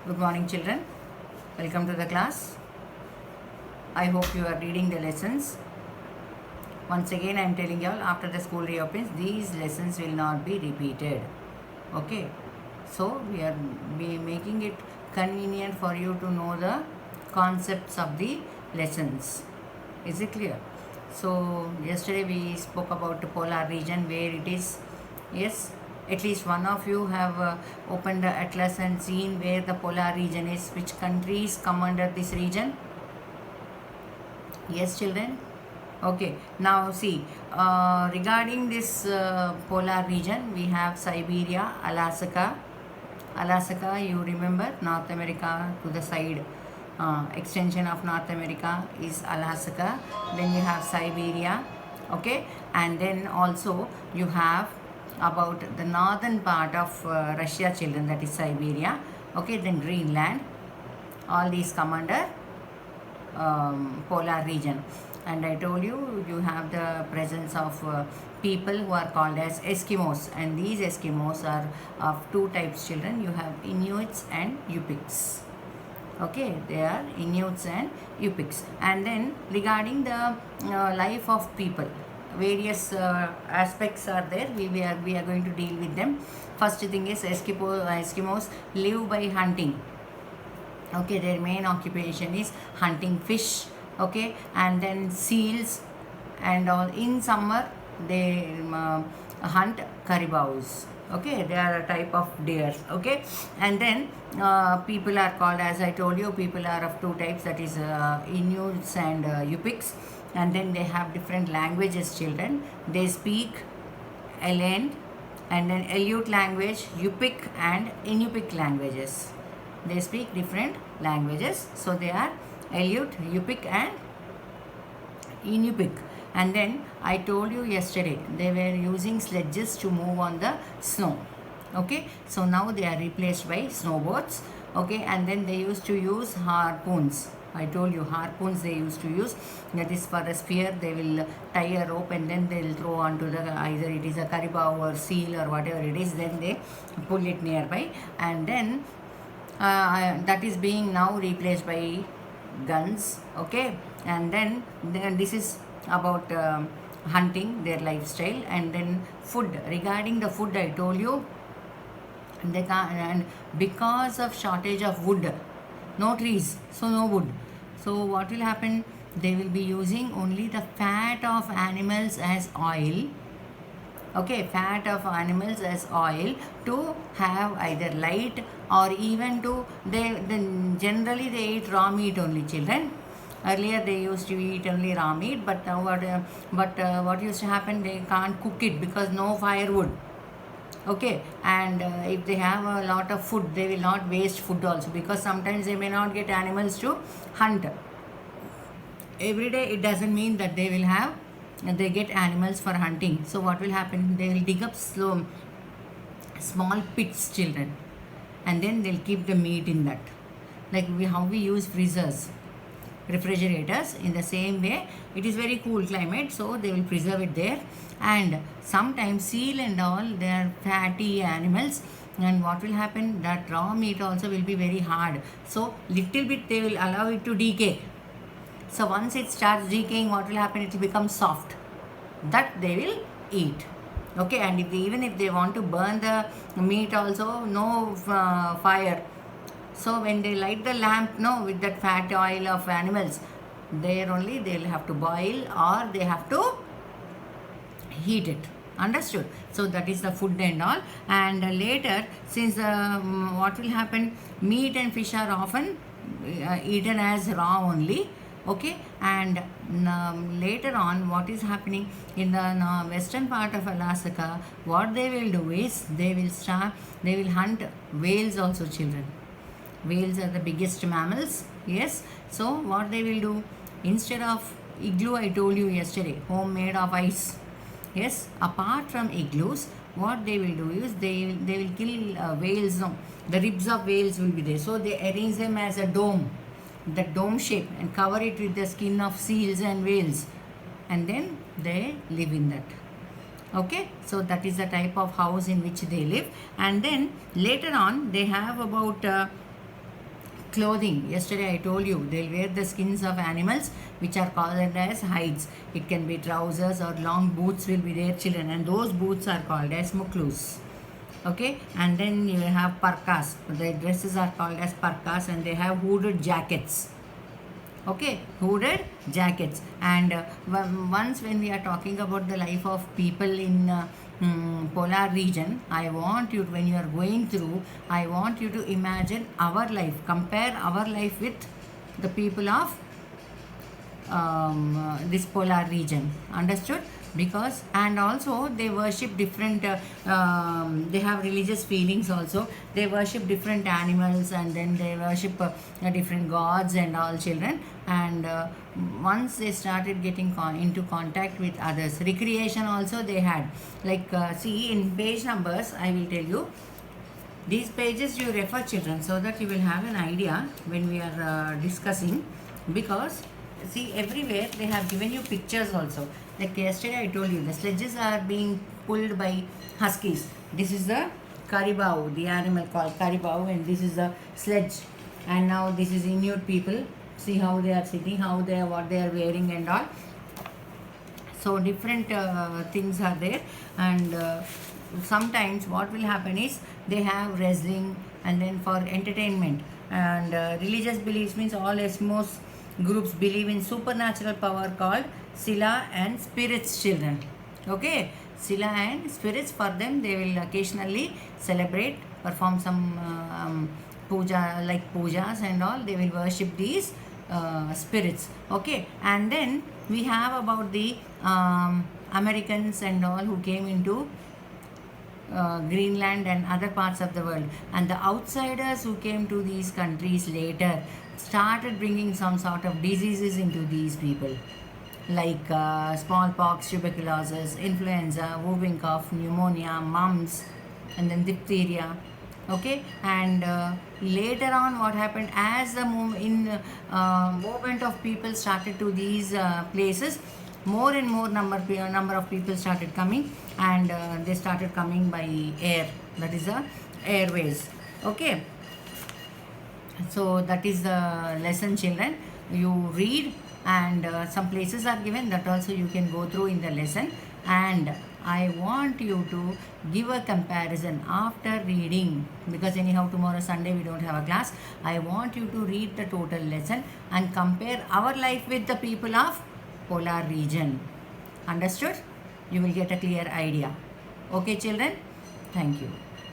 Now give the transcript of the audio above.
Good morning, children. Welcome to the class. I hope you are reading the lessons. Once again, I am telling you all after the school reopens, these lessons will not be repeated. Okay. So, we are making it convenient for you to know the concepts of the lessons. Is it clear? So, yesterday we spoke about the polar region where it is. Yes, at least one of you have opened the atlas and seen where the polar region is, which countries come under this region. Yes, children. Okay, now see, regarding this polar region, we have Siberia, Alaska, you remember, North America to the side. Extension of North America is Alaska. Then you have Siberia, okay, and then also you have about the northern part of Russia, children, that is Siberia, okay, then Greenland. All these come under polar region. And I told you, you have the presence of people who are called as Eskimos, and these Eskimos are of two types, children. You have Inuits and Yupiks. Okay, they are Inuits and Yupiks. And then regarding the life of people, various aspects are there. We are going to deal with them. First thing is Eskimos live by hunting. Okay, their main occupation is hunting fish. Okay, and then seals, and all. In summer they hunt caribous. Okay, they are a type of deers. Okay, and then people are called, as I told you, people are of two types, that is Inuits and Yupiks. And then they have different languages, children. They speak Alen, and then Aleut language, Yupik and Inupic languages. They speak different languages. So they are Aleut, Yupik and Inupic. And then I told you yesterday, they were using sledges to move on the snow. Okay, so now they are replaced by snowboards. Okay, and then they used to use harpoons. I told you, harpoons they used to use. That is for a spear, they will tie a rope and then they will throw onto the, either it is a caribou or seal or whatever it is, then they pull it nearby. And then that is being now replaced by guns. Okay, and then this is about hunting, their lifestyle. And then food, regarding the food, I told you, they can't, and because of shortage of wood, no trees, so no wood. So what will happen, they will be using only the fat of animals as oil. Okay, fat of animals as oil to have either light, or even to generally they eat raw meat only, children. Earlier they used to eat only raw meat, but now what used to happen, they can't cook it because no firewood. Okay, and if they have a lot of food, they will not waste food also, because sometimes they may not get animals to hunt every day. It doesn't mean that they will have, they get animals for hunting. So what will happen, they will dig up small pits, children, and then they'll keep the meat in that, like how we use freezers, refrigerators. In the same way, it is very cool climate, so they will preserve it there. And sometimes seal and all, they are fatty animals, and what will happen, that raw meat also will be very hard, so little bit they will allow it to decay. So once it starts decaying, what will happen, it will become soft, that they will eat. Okay, and even if they want to burn the meat also, no fire. So when they light the lamp, no, with that fat oil of animals, there only they will have to boil, or they have to heat it. Understood? So that is the food and all. And later, since what will happen, meat and fish are often eaten as raw only. Okay, and later on, what is happening in the western part of Alaska, what they will do is, they will hunt whales also, children. Whales are the biggest mammals. Yes, so what they will do, instead of igloo, I told you yesterday, home made of ice. Yes, apart from igloos, what they will do is, they will kill whales. No, the ribs of whales will be there, so they arrange them as a dome, the dome shape, and cover it with the skin of seals and whales, and then they live in that. Okay, so that is the type of house in which they live. And then later on, they have about clothing. Yesterday I told you they'll wear the skins of animals which are called as hides. It can be trousers or long boots will be there, children, and those boots are called as muklus. Okay, and then you have parkas. The dresses are called as parkas, and they have hooded jackets. Okay, hooded jackets. And once when we are talking about the life of people in polar region, I want you, when you are going through, I want you to imagine our life, compare our life with the people of this polar region. Understood? Because, and also they worship different they have religious feelings also. They worship different animals, and then they worship different gods and all, children. And once they started getting into contact with others, recreation also they had, like see in page numbers I will tell you. These pages you refer, children, so that you will have an idea when we are discussing. Because see, everywhere they have given you pictures also. Like yesterday I told you, the sledges are being pulled by huskies. This is the caribou, the animal called caribou, and this is the sledge. And now this is Inuit people. See how they are sitting, how they are, what they are wearing and all. So different things are there. And sometimes what will happen is they have wrestling, and then for entertainment. And religious beliefs means all Eskimos groups believe in supernatural power called Sila and spirits, children. Okay, Sila and spirits, for them they will occasionally celebrate, perform some puja, like pujas and all. They will worship these spirits. Okay, and then we have about the Americans and all who came into Greenland and other parts of the world, and the outsiders who came to these countries later started bringing some sort of diseases into these people, like smallpox, tuberculosis, influenza, whooping cough, pneumonia, mumps, and then diphtheria. Okay, and later on what happened, as the movement of people started to these places, more and more number of people started coming, and they started coming by air, that is the airways. Okay, so that is the lesson, children. You read, and some places are given, that also you can go through in the lesson. And I want you to give a comparison after reading, because anyhow tomorrow Sunday we don't have a class. I want you to read the total lesson and compare our life with the people of polar region. Understood? You will get a clear idea. Okay, children? Thank you.